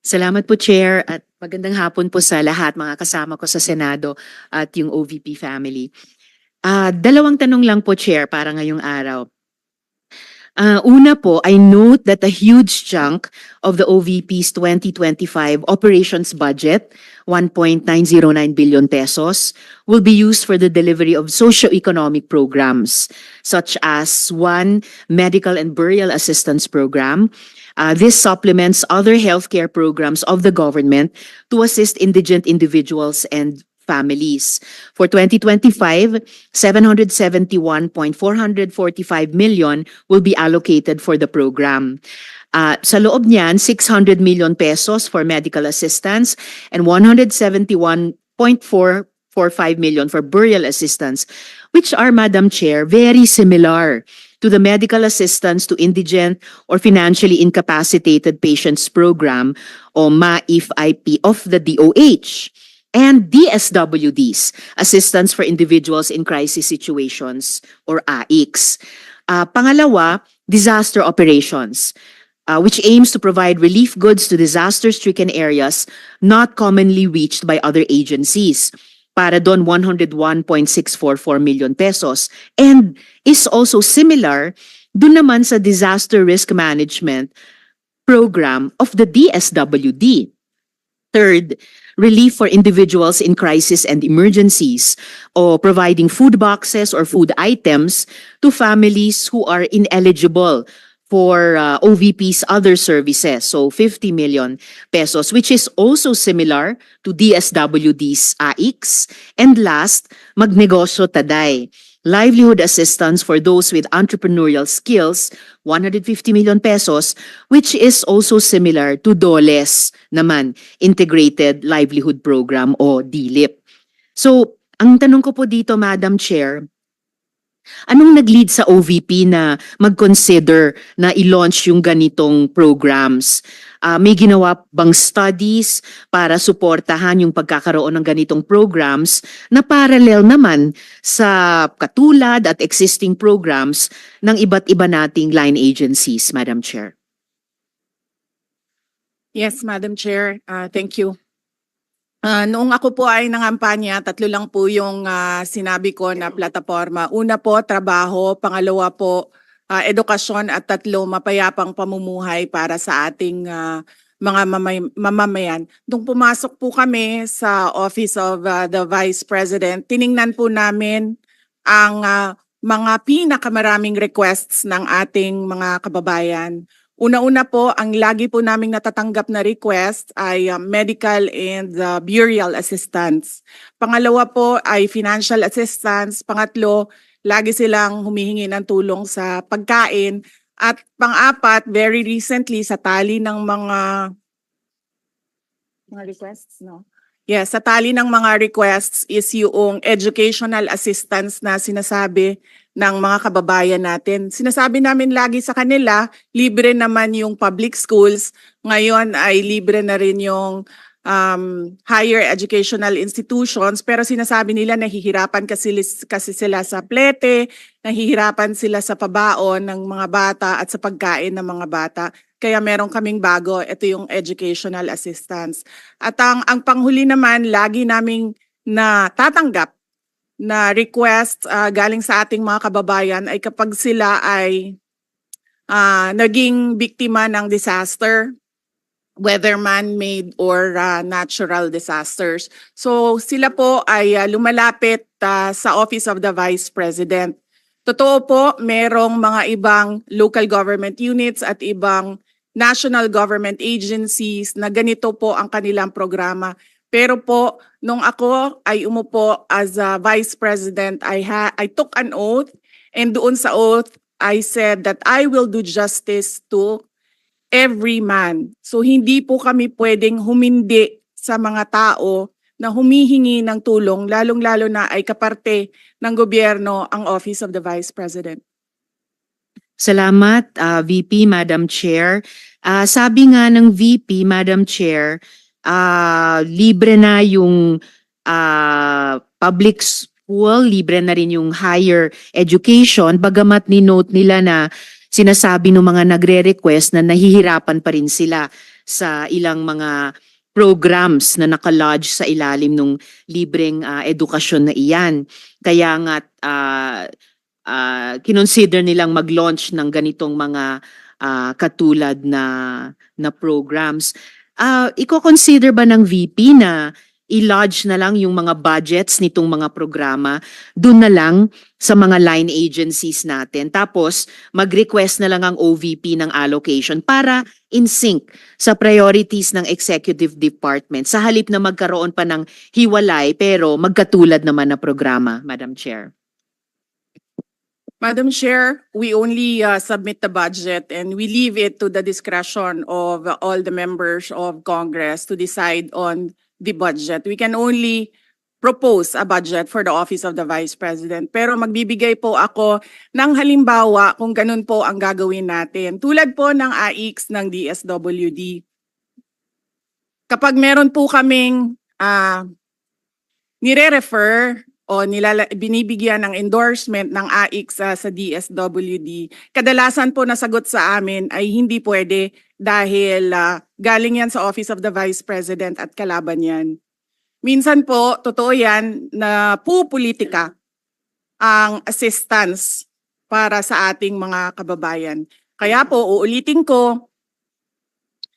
Salamat po, Chair, at magandang hapon po sa lahat, mga kasama ko sa Senado at yung OVP family. Dalawang tanong lang po, Chair, para ngayong araw. Una po, I note that a huge chunk of the OVP's 2025 operations budget, 1.909 billion pesos, will be used for the delivery of socio-economic programs, such as one, medical and burial assistance program. This supplements other healthcare programs of the government to assist indigent individuals and families. For 2025, 771.445 million will be allocated for the program. Sa loob niyan, 600 million pesos for medical assistance and 171.445 million for burial assistance, which are, Madam Chair, very similar to the medical assistance to indigent or financially incapacitated patients program o MAIF-IP of the DOH. And DSWDs, Assistance for Individuals in Crisis Situations, or AICS. Pangalawa, disaster operations, which aims to provide relief goods to disaster-stricken areas not commonly reached by other agencies. Para doon 101.644 million pesos. And is also similar doon naman sa disaster risk management program of the DSWD. Third, relief for individuals in crisis and emergencies, or providing food boxes or food items to families who are ineligible for OVP's other services. So 50 million pesos, which is also similar to DSWD's AICS. And last, Magnegosyo Taday, livelihood assistance for those with entrepreneurial skills, 150 million pesos, which is also similar to DOLES naman, Integrated Livelihood Program o DLIP. So, ang tanong ko po dito, Madam Chair, anong nag-lead sa OVP na mag-consider na i-launch yung ganitong programs? May ginawa bang studies para suportahan yung pagkakaroon ng ganitong programs na parallel naman sa katulad at existing programs ng iba't iba nating line agencies, Madam Chair? Yes, Madam Chair. Thank you. Noong ako po ay nangampanya, tatlo lang po yung sinabi ko na plataforma. Una po, trabaho. Pangalawa po, edukasyon. At tatlo, mapayapang pamumuhay para sa ating mga mamamayan. Nung pumasok po kami sa Office of the Vice President, tiningnan po namin ang mga pinakamaraming requests ng ating mga kababayan. Una-una po, ang lagi po naming natatanggap na request ay medical and burial assistance. Pangalawa po ay financial assistance. Pangatlo, lagi silang humihingi ng tulong sa pagkain. At pang-apat, very recently, sa tali ng mga requests, no? Yes, sa tali ng mga requests is yung educational assistance na sinasabi ng mga kababayan natin. Sinasabi namin lagi sa kanila, libre naman yung public schools. Ngayon ay libre na rin yung higher educational institutions. Pero sinasabi nila nahihirapan kasi sila sa plete, nahihirapan sila sa pabaon ng mga bata at sa pagkain ng mga bata. Kaya meron kaming bago, ito yung educational assistance. At ang panghuli naman, lagi naming natatanggap na request galing sa ating mga kababayan ay kapag sila ay naging biktima ng disaster, whether man-made or natural disasters. So sila po ay lumalapit sa Office of the Vice President. Totoo po, merong mga ibang local government units at ibang national government agencies na ganito po ang kanilang programa. Pero po, nung ako ay umupo as a Vice President, I took an oath, and doon sa oath, I said that I will do justice to every man. So hindi po kami pwedeng humindi sa mga tao na humihingi ng tulong, lalong-lalo na ay kaparte ng gobyerno ang Office of the Vice President. Salamat, VP, Madam Chair. Sabi nga ng VP, Madam Chair, libre na yung public school, libre na rin yung higher education, bagamat ni-note nila na sinasabi ng mga nagre-request na nahihirapan pa rin sila sa ilang mga programs na nakalodge sa ilalim ng libreng edukasyon na iyan. Kaya nga kinonsider nilang mag-launch ng ganitong mga katulad na programs. Iko-consider ba ng VP na i-lodge na lang yung mga budgets nitong mga programa dun na lang sa mga line agencies natin. Tapos mag-request na lang ang OVP ng allocation para in sync sa priorities ng executive department sa halip na magkaroon pa ng hiwalay pero magkatulad naman na programa, Madam Chair. Madam Chair, we only submit the budget and we leave it to the discretion of all the members of Congress to decide on the budget. We can only propose a budget for the Office of the Vice President. Pero magbibigay po ako ng halimbawa kung ganun po ang gagawin natin. Tulad po ng AIX ng DSWD. Kapag meron po kaming nire-refer o binibigyan ng endorsement ng AIC sa DSWD, kadalasan po nasagot sa amin ay hindi pwede dahil galing yan sa Office of the Vice President at kalaban yan. Minsan po, totoo yan na pupolitika ang assistance para sa ating mga kababayan. Kaya po, uulitin ko,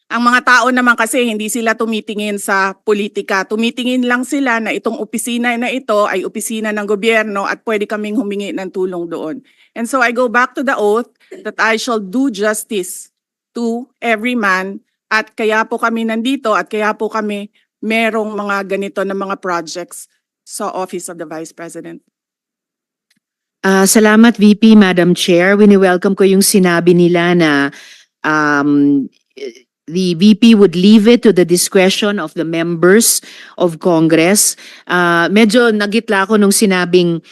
ang mga tao naman kasi hindi sila tumitingin sa politika. Tumitingin lang sila na itong opisina na ito ay opisina ng gobyerno at pwede kaming humingi ng tulong doon. And so I go back to the oath that I shall do justice to every man at kaya po kami nandito at kaya po kami merong mga ganito na mga projects sa Office of the Vice President. Salamat VP, Madam Chair. Wini-welcome ko yung sinabi nila na the VP would leave it to the discretion of the members of Congress. Medyo nagitla ako nung sinabing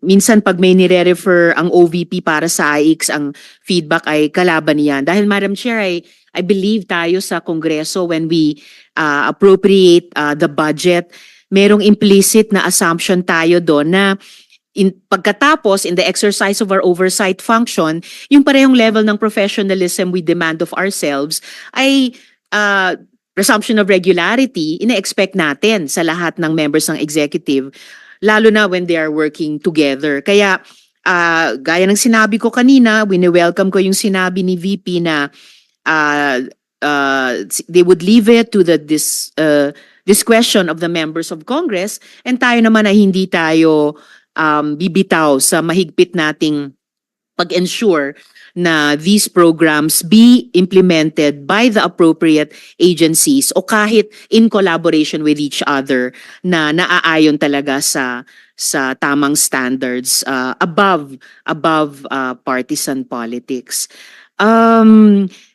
minsan pag may nire-refer ang OVP para sa AIX, ang feedback ay kalaban niyan. Dahil Madam Chair, I believe tayo sa Kongreso when we appropriate the budget, merong implicit na assumption tayo doon na pagkatapos, in the exercise of our oversight function, yung parehong level ng professionalism we demand of ourselves ay presumption of regularity, ina-expect natin sa lahat ng members ng executive, lalo na when they are working together. Kaya, gaya ng sinabi ko kanina, wini-welcome ko yung sinabi ni VP na they would leave it to the discretion of the members of Congress, and tayo naman ay hindi tayo bibitaw sa mahigpit nating pag-ensure na these programs be implemented by the appropriate agencies o kahit in collaboration with each other na naaayon talaga sa tamang standards above partisan politics.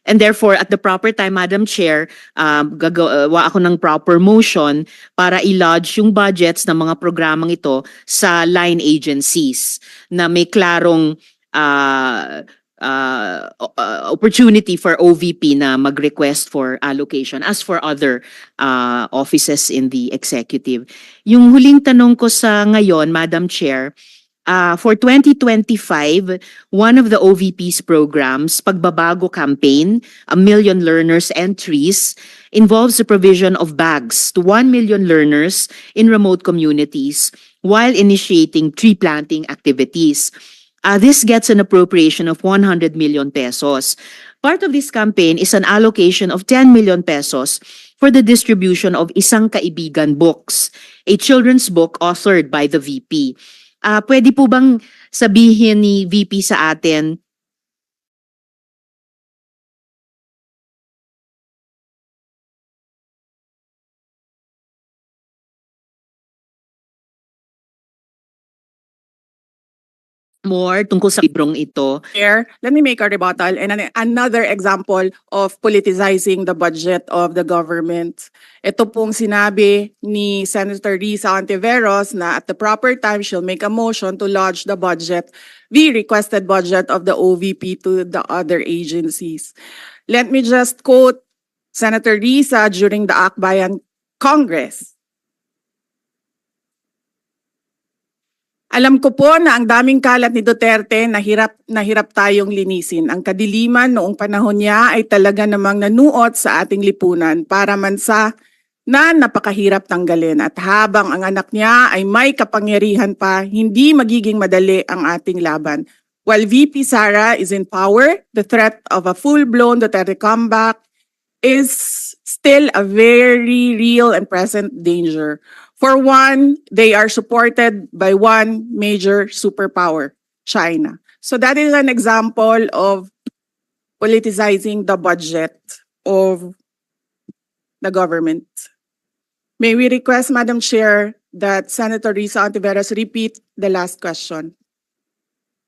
And therefore, at the proper time, Madam Chair, gagawa ako ng proper motion para i-lodge yung budgets ng mga programang ito sa line agencies na may klarong opportunity for OVP na mag-request for allocation as for other offices in the executive. Yung huling tanong ko sa ngayon, Madam Chair, for 2025, one of the OVP's programs, Pagbabago Campaign, 1 Million Learners Entries, involves the provision of bags to 1 million learners in remote communities while initiating tree planting activities. This gets an appropriation of 100 million pesos. Part of this campaign is an allocation of 10 million pesos for the distribution of Isang Kaibigan books, a children's book authored by the VP. Pwede po bang sabihin ni VP sa atin more tungkol sa librong ito? Chair, let me make a rebuttal and another example of politicizing the budget of the government. Ito pong sinabi ni Senator Risa Ontiveros na at the proper time she'll make a motion to lodge the budget, the requested budget of the OVP to the other agencies. Let me just quote Senator Risa during the Akbayan Congress. Alam ko po na ang daming kalat ni Duterte na hirap tayong linisin. Ang kadiliman noong panahon niya ay talaga namang nanuot sa ating lipunan para mansa na napakahirap tanggalin. At habang ang anak niya ay may kapangyarihan pa, hindi magiging madali ang ating laban. While VP Sara is in power, the threat of a full-blown Duterte comeback is still a very real and present danger. For one, they are supported by one major superpower, China. So that is an example of politicizing the budget of the government. May we request, Madam Chair, that Senator Risa Ontiveros repeat the last question.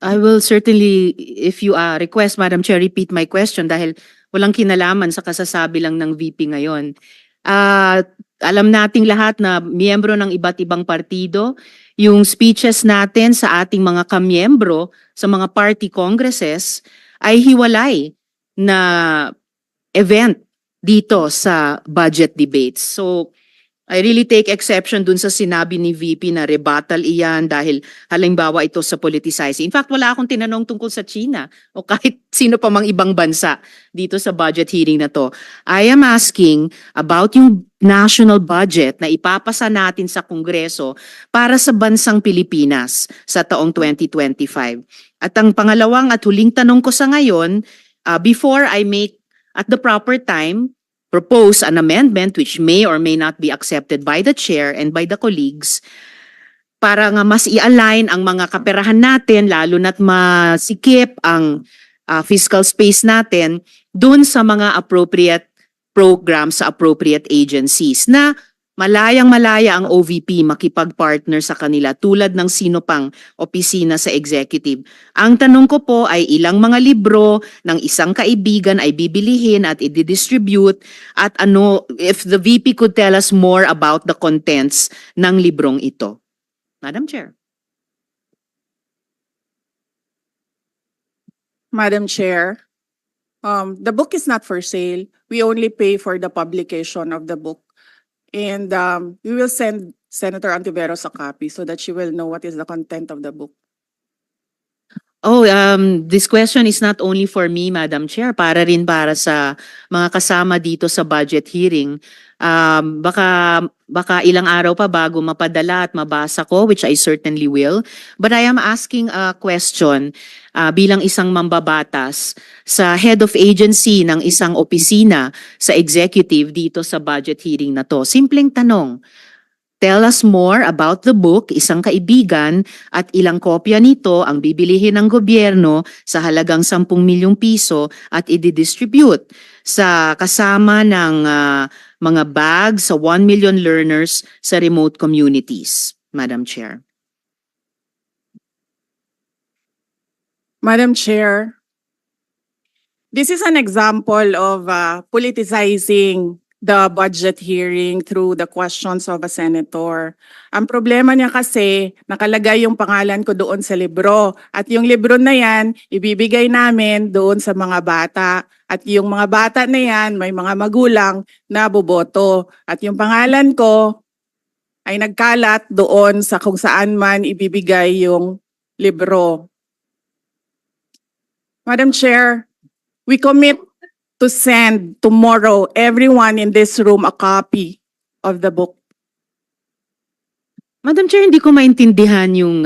I will certainly, if you request, Madam Chair, repeat my question dahil walang kinalaman sa kasasabi lang ng VP ngayon. Alam nating lahat na miyembro ng iba't ibang partido, yung speeches natin sa ating mga kamiyembro sa mga party congresses ay hiwalay na event dito sa budget debates. So, I really take exception dun sa sinabi ni VP na rebuttal iyan dahil halimbawa ito sa politicizing. In fact, wala akong tinanong tungkol sa China o kahit sino pa mang ibang bansa dito sa budget hearing na to. I am asking about yung national budget na ipapasa natin sa Kongreso para sa bansang Pilipinas sa taong 2025. At ang pangalawang at huling tanong ko sa ngayon, before I make at the proper time, propose an amendment which may or may not be accepted by the chair and by the colleagues para nga mas i-align ang mga kaperahan natin lalo na't masikip ang fiscal space natin dun sa mga appropriate programs sa appropriate agencies na malayang-malaya ang OVP makipag-partner sa kanila tulad ng sino pang opisina sa executive. Ang tanong ko po ay ilang mga libro ng isang kaibigan ay bibilihin at i-distribute at ano, if the VP could tell us more about the contents ng librong ito. Madam Chair. Madam Chair, the book is not for sale. We only pay for the publication of the book. And we will send Senator Ontiveros a copy so that she will know what is the content of the book. Oh, this question is not only for me, Madam Chair, para rin para sa mga kasama dito sa budget hearing. Baka ilang araw pa bago mapadala at mabasa ko, which I certainly will. But I am asking a question bilang isang mambabatas sa head of agency ng isang opisina sa executive dito sa budget hearing na to. Simpleng tanong. Tell us more about the book, isang kaibigan, at ilang kopya nito ang bibilihin ng gobyerno sa halagang 10 milyong piso at i-distribute sa kasama ng mga bags sa 1 million learners sa remote communities, Madam Chair. Madam Chair, this is an example of politicizing the budget hearing through the questions of a senator. Ang problema niya kasi, nakalagay yung pangalan ko doon sa libro. At yung libro na yan, ibibigay namin doon sa mga bata. At yung mga bata na yan, may mga magulang na boboto. At yung pangalan ko ay nagkalat doon sa kung saan man ibibigay yung libro. Madam Chair, we commit to send tomorrow everyone in this room a copy of the book. Madam Chair, hindi ko maintindihan yung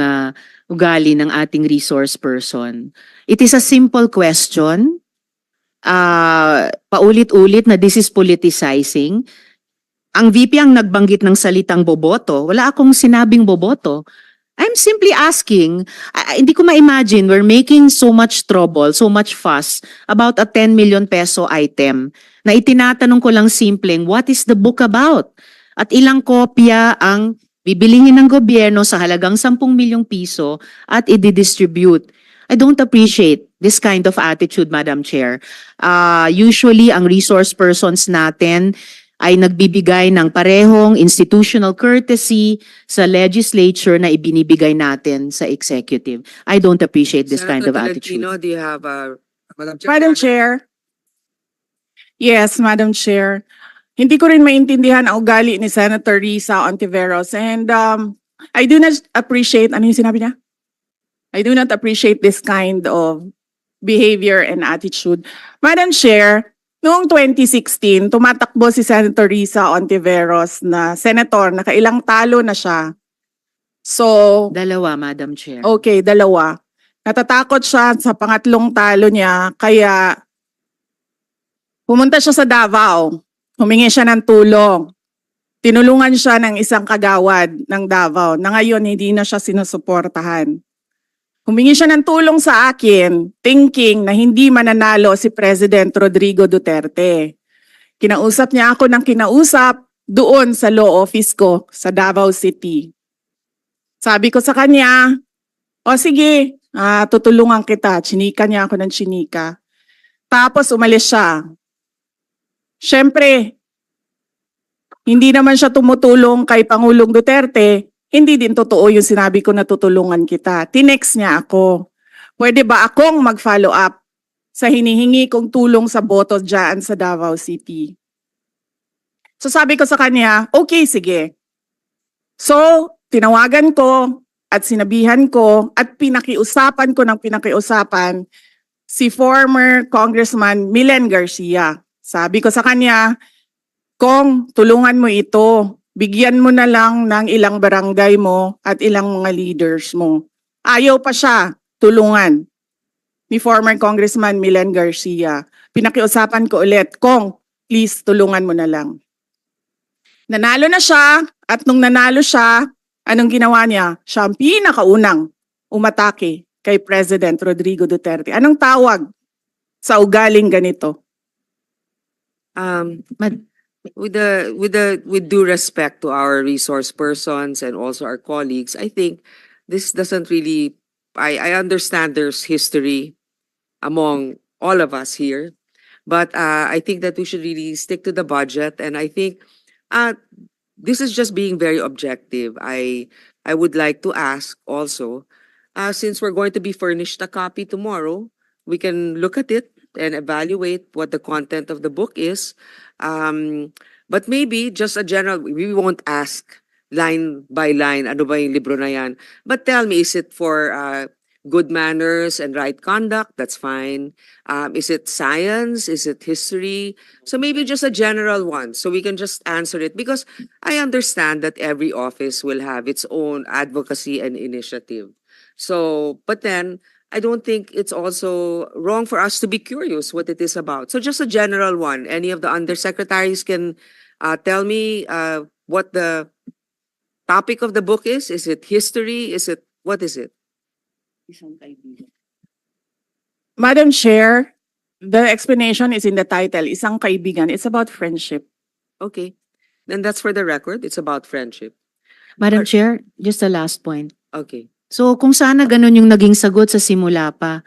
ugali ng ating resource person. It is a simple question. Paulit-ulit na this is politicizing. Ang VP ang nagbanggit ng salitang boboto. Wala akong sinabing boboto. I'm simply asking, hindi ko ma-imagine we're making so much trouble, so much fuss about a 10 million peso item na itinatanong ko lang simpleng, what is the book about? At ilang kopya ang bibilihin ng gobyerno sa halagang 10 milyong piso at i-distribute. I don't appreciate this kind of attitude, Madam Chair. Usually, ang resource persons natin ay nagbibigay ng parehong institutional courtesy sa legislature na ibinibigay natin sa executive. I don't appreciate this kind of attitude. Tolentino, do you have Madam Chair? Madam Chair. Yes, Madam Chair. Hindi ko rin maintindihan ang ugali ni Senator Risa Ontiveros. And I do not appreciate, ano yung sinabi niya? I do not appreciate this kind of behavior and attitude. Madam Chair, noong 2016, tumatakbo si Senator Risa Ontiveros na senator, nakailang talo na siya. So, Dalawa, Madam Chair. okay, dalawa. Natatakot siya sa pangatlong talo niya, kaya pumunta siya sa Davao. Humingi siya ng tulong. Tinulungan siya ng isang kagawad ng Davao na ngayon hindi na siya sinusuportahan. Humingi siya ng tulong sa akin, thinking na hindi mananalo si President Rodrigo Duterte. Kinausap niya ako ng kinausap doon sa law office ko sa Davao City. Sabi ko sa kanya, o sige, tutulungan kita. Chinika niya ako ng chinika. Tapos umalis siya. Siyempre, hindi naman siya tumutulong kay Pangulong Duterte. Hindi din totoo yung sinabi ko na tutulungan kita. Tinext niya ako. Pwede ba akong mag-follow up sa hinihingi kong tulong sa boto dyan sa Davao City? So sabi ko sa kanya, okay, sige. So, tinawagan ko at sinabihan ko at pinakiusapan ko ng pinakiusapan si former Congressman Milen Garcia. Sabi ko sa kanya, Kong, tulungan mo ito. Bigyan mo na lang ng ilang barangay mo at ilang mga leaders mo. Ayaw pa siya tulungan ni former Congressman Milen Garcia. Pinakiusapan ko ulit, Kong, please tulungan mo na lang. Nanalo na siya at nung nanalo siya, anong ginawa niya? Siya ang pinakaunang umatake kay President Rodrigo Duterte. Anong tawag sa ugaling ganito? With due respect to our resource persons and also our colleagues, I think this doesn't really, I understand there's history among all of us here, but I think that we should really stick to the budget, and I think this is just being very objective. I would like to ask also, since we're going to be furnished a copy tomorrow, we can look at it and evaluate what the content of the book is. But maybe just a general, we won't ask line by line, ano ba yung libro na yan? But tell me, is it for good manners and right conduct? That's fine. Is it science? Is it history? So maybe just a general one, so we can just answer it. Because I understand that every office will have its own advocacy and initiative. So, but then, I don't think it's also wrong for us to be curious what it is about. So just a general one. Any of the undersecretaries can tell me what the topic of the book is. Is it history? What is it? Madam Chair, the explanation is in the title, Isang Kaibigan. It's about friendship. Okay. Then that's for the record. It's about friendship. Madam Chair, just a last point. Okay. So kung sana ganun yung naging sagot sa simula pa,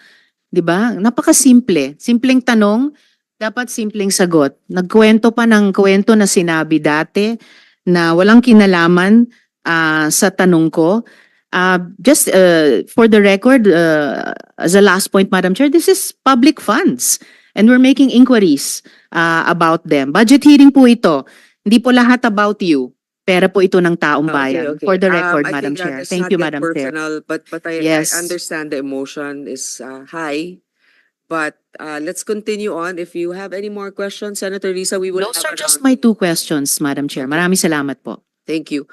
'di ba? Napakasimple. Simpleng tanong, dapat simpleng sagot. Nagkwento pa ng kwento na sinabi dati na walang kinalaman sa tanong ko. Just for the record, as a last point, Madam Chair, this is public funds and we're making inquiries about them. Budget hearing po ito. Hindi po lahat about you. Pera po ito ng taong bayan. Okay. For the record, I Madam think Chair. that's Thank not you, yet Madam Chair. personal, but Yes. I understand the emotion is high. But let's continue on. If you have any more questions, Senator Risa, we will Those have are just around- my two questions, Madam Chair. Maraming salamat po. Thank you.